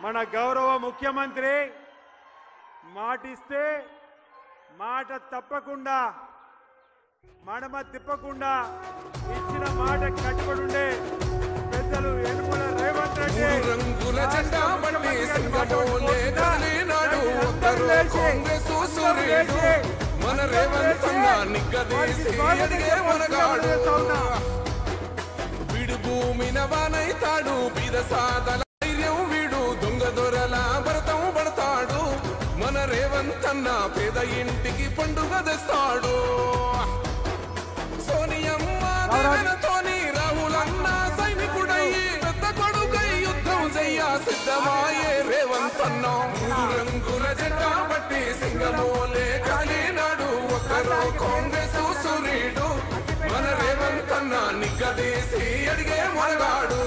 మన గౌరవ ముఖ్యమంత్రి మాటిస్తే మాట తప్పకుండా మడమ తిప్పకుండా ఇచ్చిన మాట కట్టుబడి ఉండే పెద్దలు యనుమల రేవంత్ రెడ్డి రంగుల జెండా బండి సింగమోలే కదిలినాడు కాంగ్రెస్ సూర్యుడు మన రేవంత్ అన్న నిగ్గదీసి ఎదిగే మనగాడు వీడు భూమిన వానైతాడు బీద సాదల ధైర్యం వీడు దొంగ దొరల భరతం పడతాడు మన రేవంత్ అన్న పేద ఇంటికి పండుగ తెస్తాడు సోనియమ్మ దేవనతోని రాహులన్న సైనికుడయ్యి పెద్ద కొడుకై యుద్ధం చెయ్య సిద్ధమాయే రేవంత్ అన్న రంగుల జెండా బట్టి సింగమోలే కాలినాడు ఒక్కరో కాంగ్రెస్ సూర్యుడు మన రేవంత్ అన్న నిగ్గదీసి అడిగే మనగాడు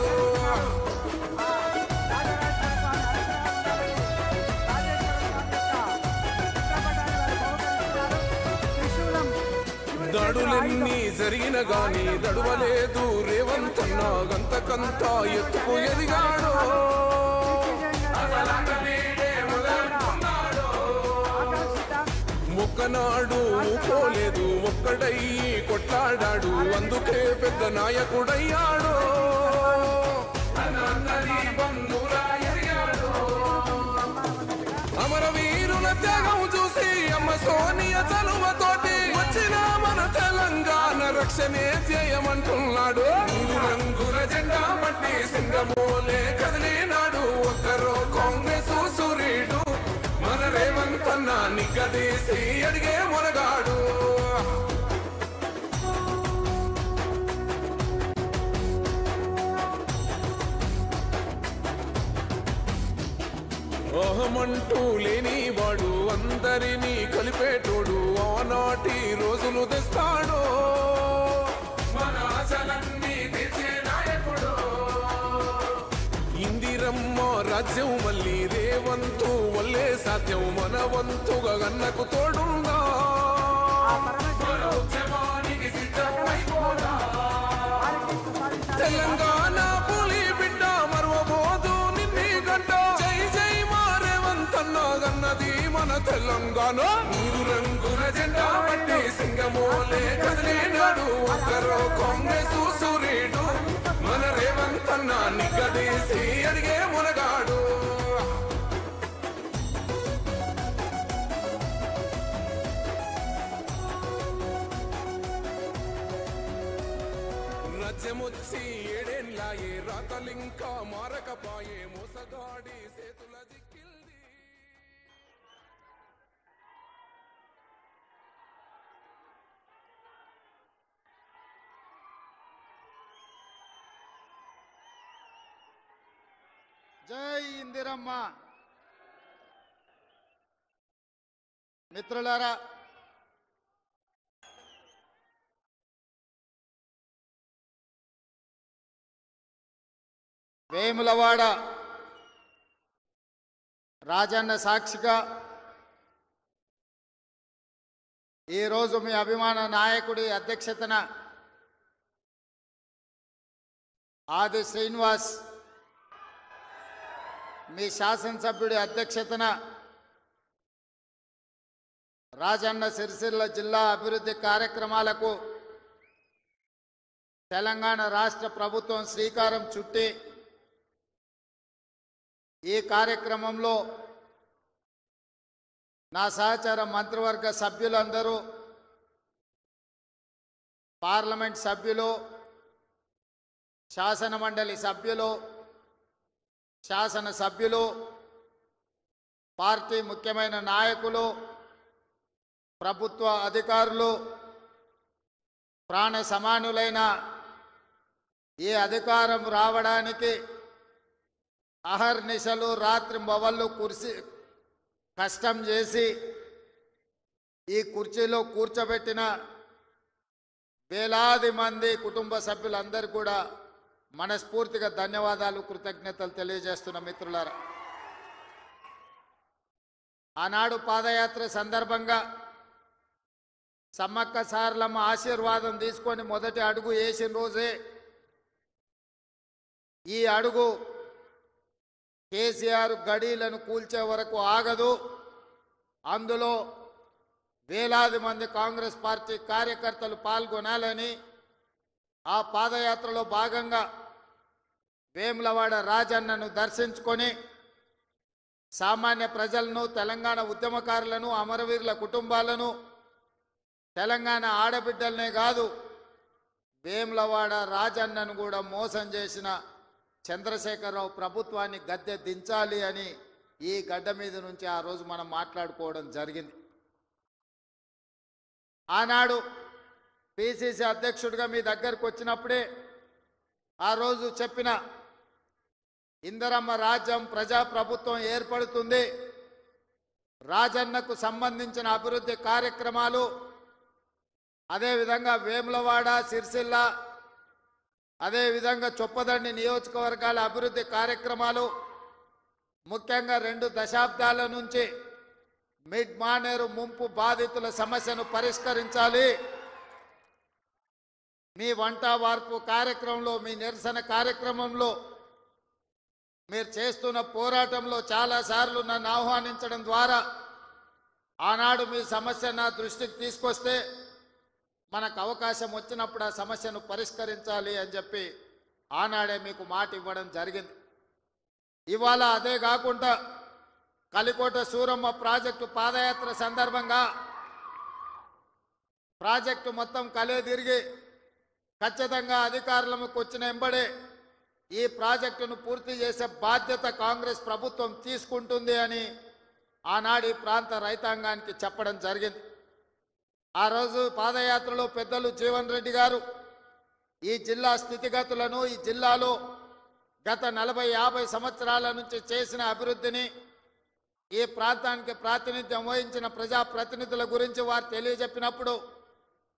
దాడులన్నీ జరిగిన గాని దడువలేదు రేవంత్ అన్న గంతకంతా ఎత్తుకు ఎదిగాడు ఒక్కనాడు ఊపోలేదు ఒక్కడయ్యి కొట్లాడాడు అందుకే పెద్ద నాయకుడయ్యాడు అమరవీరుల త్యాగం చూసి అమ్మ సోనియ చలువతోటి వచ్చిన మన తెలంగాణ రక్షణే చేయమంటున్నాడు రంగుల జెండా బట్టి సింగమోలే కదిలినాడు ఒక్కరో కాంగ్రెస్ సూర్యుడు మన రేవంత్ అన్న నిగ్గదీసి అడిగే మొనగాడు ఓహమంటూ లేనివాడు అందరినీ కలిపేటోడు ఆనాటి రోజులు తెస్తాడు మన ఆశలన్నీ తెచ్చే నాయకుడు ఇందిరమ్మ రాజ్యం మళ్ళీ రేవంతు వల్లే సాధ్యం మన వంతుగా గన్నకు తోడుందా తెలంగాణ పులి బిడ్డ మరవబోదు నిన్ని గంట జై జై మా రేవంత్ అన్న గన్నది మన తెలంగాణ రంగుల జెండా బట్టి సింగమోలే కదిలినాడు ఒక్కరో కాంగ్రెస్ సూర్యుడు మన రేవంత్ అన్న నిగ్గదీసి అడిగే మునగాడు రాజ్యమొచ్చి ఏడేళ్ళాయే రాతలింకా మారకపాయే మోసగాడి సేతుల దిక్కిల్ది జై ఇందిరమ్మ. మిత్రులారా, వేములవాడ రాజన్న సాక్షిగా ఈరోజు మీ అభిమాన నాయకుడి అధ్యక్షతన ఆది శ్రీనివాస్ మీ శాసనసభ్యుడి అధ్యక్షతన రాజన్న సిరిసిల్ల జిల్లా అభివృద్ధి కార్యక్రమాలకు తెలంగాణ రాష్ట్ర ప్రభుత్వం శ్రీకారం చుట్టి ఈ కార్యక్రమంలో నా సహచర మంత్రివర్గ సభ్యులందరూ, పార్లమెంట్ సభ్యులు, శాసన మండలి సభ్యులు, శాసన సభ్యులు, పార్టీ ముఖ్యమైన నాయకులు, ప్రభుత్వ అధికారులు, ప్రాణ సమానులైన ఈ అధికారం రావడానికి అహర్నిశలు రాత్రి మొవళ్ళు కష్టం చేసి ఈ కుర్చీలో కూర్చోబెట్టిన వేలాది మంది కుటుంబ సభ్యులందరూ కూడా మనస్ఫూర్తిగా ధన్యవాదాలు, కృతజ్ఞతలు తెలియజేస్తున్న మిత్రులారా. ఆనాడు పాదయాత్ర సందర్భంగా సమ్మక్క సారలమ్మ ఆశీర్వాదం తీసుకొని మొదటి అడుగు వేసిన రోజే ఈ అడుగు కేసీఆర్ గడీలను కూల్చే వరకు ఆగదు. అందులో వేలాది మంది కాంగ్రెస్ పార్టీ కార్యకర్తలు పాల్గొనాలని ఆ పాదయాత్రలో భాగంగా వేములవాడ రాజన్నను దర్శించుకొని సామాన్య ప్రజలను, తెలంగాణ ఉద్యమకారులను, అమరవీరుల కుటుంబాలను, తెలంగాణ ఆడబిడ్డలనే కాదు వేములవాడ రాజన్నను కూడా మోసం చేసిన చంద్రశేఖరరావు ప్రభుత్వాన్ని గద్దె దించాలి అని ఈ గడ్డ మీద నుంచి ఆ రోజు మనం మాట్లాడుకోవడం జరిగింది. ఆనాడు పిసిసి అధ్యక్షుడిగా మీ దగ్గరకు వచ్చినప్పుడే ఆ రోజు చెప్పిన ఇందిరమ్మ రాజ్యం ప్రజాప్రభుత్వం ఏర్పడుతుంది, రాజన్నకు సంబంధించిన అభివృద్ధి కార్యక్రమాలు, అదేవిధంగా వేములవాడ, సిరిసిల్ల, అదేవిధంగా చొప్పదండి నియోజకవర్గాల అభివృద్ధి కార్యక్రమాలు, ముఖ్యంగా 2 దశాబ్దాల నుంచి మిడ్ మానేరు ముంపు బాధితుల సమస్యను పరిష్కరించాలి. మీ వంట వార్పు కార్యక్రమంలో, మీ నిరసన కార్యక్రమంలో, మీరు చేస్తున్న పోరాటంలో చాలాసార్లు నన్ను ఆహ్వానించడం ద్వారా ఆనాడు మీ సమస్య నా దృష్టికి తీసుకొస్తే మనకు అవకాశం వచ్చినప్పుడు ఆ సమస్యను పరిష్కరించాలి అని చెప్పి ఆనాడే మీకు మాట ఇవ్వడం జరిగింది. ఇవాళ అదే కాకుండా కలికోట సూరమ్మ ప్రాజెక్టు పాదయాత్ర సందర్భంగా ప్రాజెక్టు మొత్తం కలే తిరిగి ఖచ్చితంగా అధికారులకు వచ్చిన వెంబడే ఈ ప్రాజెక్టును పూర్తి చేసే బాధ్యత కాంగ్రెస్ ప్రభుత్వం తీసుకుంటుంది అని ఆనాడు ఈ ప్రాంత రైతాంగానికి చెప్పడం జరిగింది. ఆ రోజు పాదయాత్రలో పెద్దలు జీవన్ రెడ్డి గారు ఈ జిల్లా స్థితిగతులను, ఈ జిల్లాలో గత 40-50 సంవత్సరాల నుంచి చేసిన అభివృద్ధిని, ఈ ప్రాంతానికి ప్రాతినిధ్యం వహించిన ప్రజాప్రతినిధుల గురించి వారు తెలియజెప్పినప్పుడు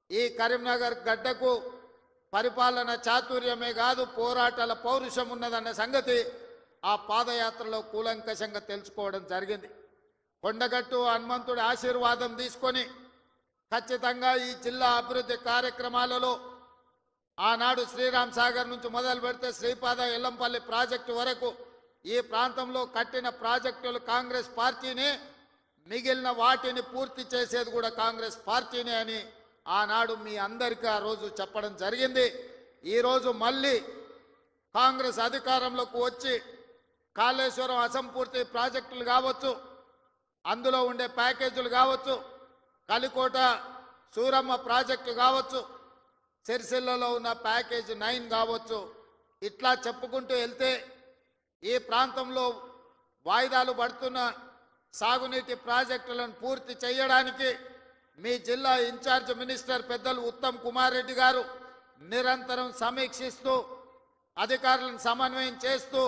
ఈ కరీంనగర్ గడ్డకు పరిపాలన చాతుర్యమే కాదు పోరాటాల పౌరుషం ఉన్నదన్న సంగతి ఆ పాదయాత్రలో కూలంకషంగా తెలుసుకోవడం జరిగింది. కొండగట్టు హనుమంతుడి ఆశీర్వాదం తీసుకొని ఖచ్చితంగా ఈ జిల్లా అభివృద్ధి కార్యక్రమాలలో ఆనాడు శ్రీరామ్ సాగర్ నుంచి మొదలు పెడితే శ్రీపాద ఎల్లంపల్లి ప్రాజెక్టు వరకు ఈ ప్రాంతంలో కట్టిన ప్రాజెక్టులు కాంగ్రెస్ పార్టీనే, మిగిలిన వాటిని పూర్తి చేసేది కూడా కాంగ్రెస్ పార్టీనే అని ఆనాడు మీ అందరికీ ఆ రోజు చెప్పడం జరిగింది. ఈరోజు మళ్ళీ కాంగ్రెస్ అధికారంలోకి వచ్చి కాళేశ్వరం అసంపూర్తి ప్రాజెక్టులు కావచ్చు, అందులో ఉండే ప్యాకేజీలు కావచ్చు, కలికోట సూరమ్మ ప్రాజెక్టు కావచ్చు, సిరిసిల్లలో ఉన్న ప్యాకేజ్ 9 కావచ్చు, ఇట్లా చెప్పుకుంటూ వెళ్తే ఈ ప్రాంతంలో వాయిదాలు పడుతున్న సాగునీటి ప్రాజెక్టులను పూర్తి చేయడానికి మీ జిల్లా ఇన్ఛార్జ్ మినిస్టర్ పెద్దలు ఉత్తమ్ కుమార్ రెడ్డి గారు నిరంతరం సమీక్షిస్తూ, అధికారులను సమన్వయం చేస్తూ,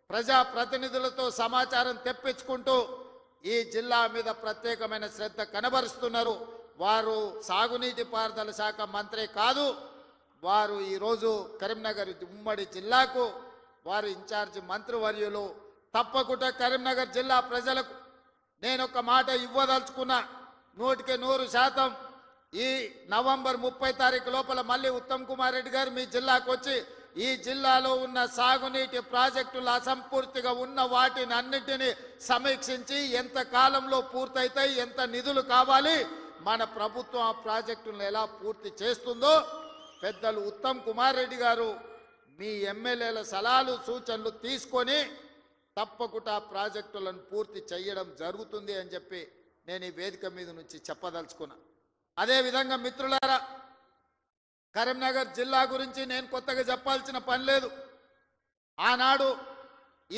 ప్రజాప్రతినిధులతో సమాచారం తెప్పించుకుంటూ ఈ జిల్లా మీద ప్రత్యేకమైన శ్రద్ధ కనబరుస్తున్నారు. వారు సాగునీటి పారుదల శాఖ మంత్రి కాదు, వారు ఈరోజు కరీంనగర్ ఉమ్మడి జిల్లాకు వారు ఇన్ఛార్జి మంత్రివర్యులు. తప్పకుండా కరీంనగర్ జిల్లా ప్రజలకు నేను ఒక మాట ఇవ్వదలుచుకున్నా, 100% ఈ నవంబర్ 30 తారీఖు లోపల మళ్ళీ ఉత్తమ్ కుమార్ రెడ్డి గారు మీ జిల్లాకు వచ్చి ఈ జిల్లాలో ఉన్న సాగునీటి ప్రాజెక్టులు అసంపూర్తిగా ఉన్న వాటిని అన్నిటినీ సమీక్షించి ఎంత కాలంలో పూర్తయితాయి, ఎంత నిధులు కావాలి, మన ప్రభుత్వం ఆ ప్రాజెక్టులను ఎలా పూర్తి చేస్తుందో పెద్దలు ఉత్తమ్ కుమార్ రెడ్డి గారు మీ ఎమ్మెల్యేల సలహాలు సూచనలు తీసుకొని తప్పకుండా ప్రాజెక్టులను పూర్తి చేయడం జరుగుతుంది అని చెప్పి నేను ఈ వేదిక మీద నుంచి చెప్పదలుచుకున్నా. అదేవిధంగా మిత్రులారా, కరీంనగర్ జిల్లా గురించి నేను కొత్తగా చెప్పాల్సిన పని లేదు. ఆనాడు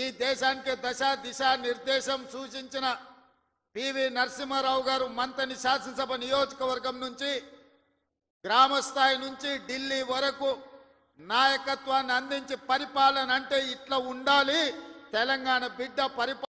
ఈ దేశానికి దశ దిశ నిర్దేశం సూచించిన పివి నరసింహారావు గారు మంతని శాసనసభ నియోజకవర్గం నుంచి గ్రామ స్థాయి నుంచి ఢిల్లీ వరకు నాయకత్వాన్ని అందించి పరిపాలన అంటే ఇట్లా ఉండాలి, తెలంగాణ బిడ్డ పరిపాలన